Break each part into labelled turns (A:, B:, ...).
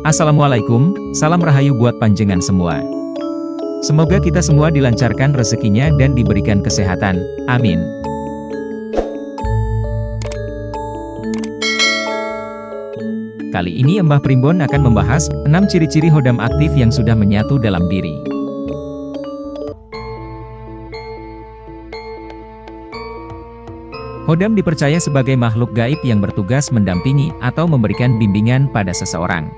A: Assalamualaikum, salam rahayu buat panjenengan semua. Semoga kita semua dilancarkan rezekinya dan diberikan kesehatan, amin. Kali ini Mbah Primbon akan membahas 6 ciri-ciri hodam aktif yang sudah menyatu dalam diri. Hodam dipercaya sebagai makhluk gaib yang bertugas mendampingi atau memberikan bimbingan pada seseorang.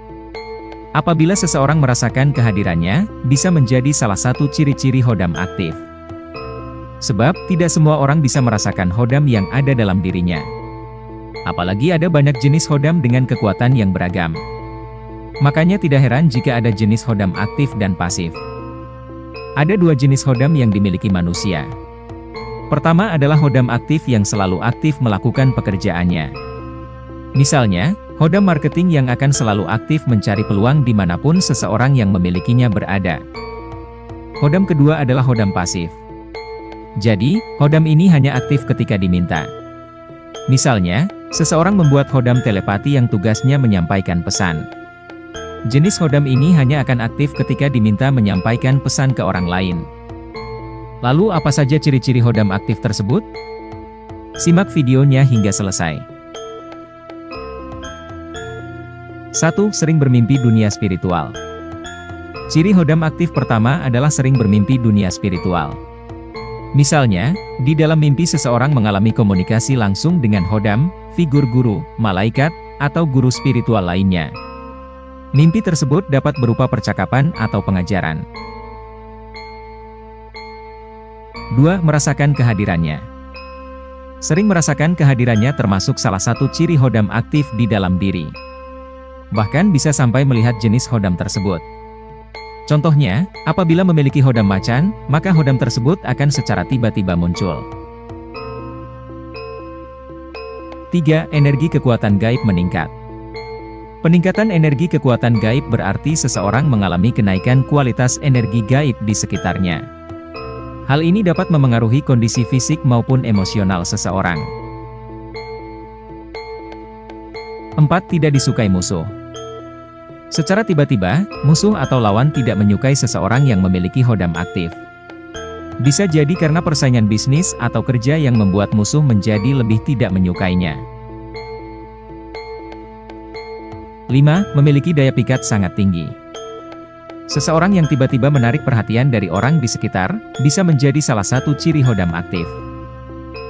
A: Apabila seseorang merasakan kehadirannya, bisa menjadi salah satu ciri-ciri hodam aktif. Sebab, tidak semua orang bisa merasakan hodam yang ada dalam dirinya. Apalagi ada banyak jenis hodam dengan kekuatan yang beragam. Makanya tidak heran jika ada jenis hodam aktif dan pasif. Ada 2 jenis hodam yang dimiliki manusia. Pertama adalah hodam aktif yang selalu aktif melakukan pekerjaannya. Misalnya, hodam marketing yang akan selalu aktif mencari peluang dimanapun seseorang yang memilikinya berada. Hodam kedua adalah hodam pasif. Jadi, hodam ini hanya aktif ketika diminta. Misalnya, seseorang membuat hodam telepati yang tugasnya menyampaikan pesan. Jenis hodam ini hanya akan aktif ketika diminta menyampaikan pesan ke orang lain. Lalu apa saja ciri-ciri hodam aktif tersebut? Simak videonya hingga selesai. 1. Sering bermimpi dunia spiritual. Ciri hodam aktif pertama adalah sering bermimpi dunia spiritual. Misalnya, di dalam mimpi seseorang mengalami komunikasi langsung dengan hodam, figur guru, malaikat, atau guru spiritual lainnya. Mimpi tersebut dapat berupa percakapan atau pengajaran. 2. Merasakan kehadirannya. Sering merasakan kehadirannya termasuk salah satu ciri hodam aktif di dalam diri. Bahkan bisa sampai melihat jenis hodam tersebut. Contohnya, apabila memiliki hodam macan, maka hodam tersebut akan secara tiba-tiba muncul. 3. Energi kekuatan gaib meningkat. Peningkatan energi kekuatan gaib berarti seseorang mengalami kenaikan kualitas energi gaib di sekitarnya. Hal ini dapat memengaruhi kondisi fisik maupun emosional seseorang. 4. Tidak disukai musuh. Secara tiba-tiba, musuh atau lawan tidak menyukai seseorang yang memiliki hodam aktif. Bisa jadi karena persaingan bisnis atau kerja yang membuat musuh menjadi lebih tidak menyukainya. 5. Memiliki daya pikat sangat tinggi. Seseorang yang tiba-tiba menarik perhatian dari orang di sekitar, bisa menjadi salah satu ciri hodam aktif.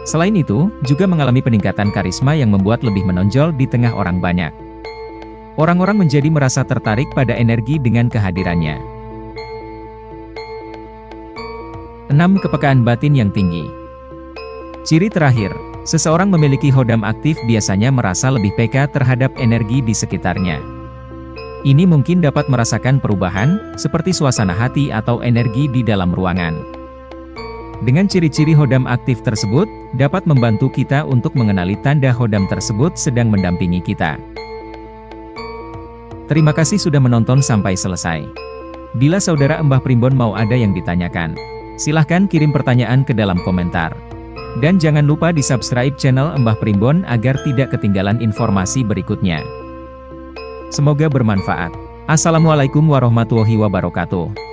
A: Selain itu, juga mengalami peningkatan karisma yang membuat lebih menonjol di tengah orang banyak. Orang-orang menjadi merasa tertarik pada energi dengan kehadirannya. 6. Kepekaan batin yang tinggi. Ciri terakhir, seseorang memiliki hodam aktif biasanya merasa lebih peka terhadap energi di sekitarnya. Ini mungkin dapat merasakan perubahan, seperti suasana hati atau energi di dalam ruangan. Dengan ciri-ciri hodam aktif tersebut, dapat membantu kita untuk mengenali tanda hodam tersebut sedang mendampingi kita. Terima kasih sudah menonton sampai selesai. Bila saudara Mbah Primbon mau ada yang ditanyakan, silahkan kirim pertanyaan ke dalam komentar. Dan jangan lupa di-subscribe channel Mbah Primbon agar tidak ketinggalan informasi berikutnya. Semoga bermanfaat. Assalamualaikum warahmatullahi wabarakatuh.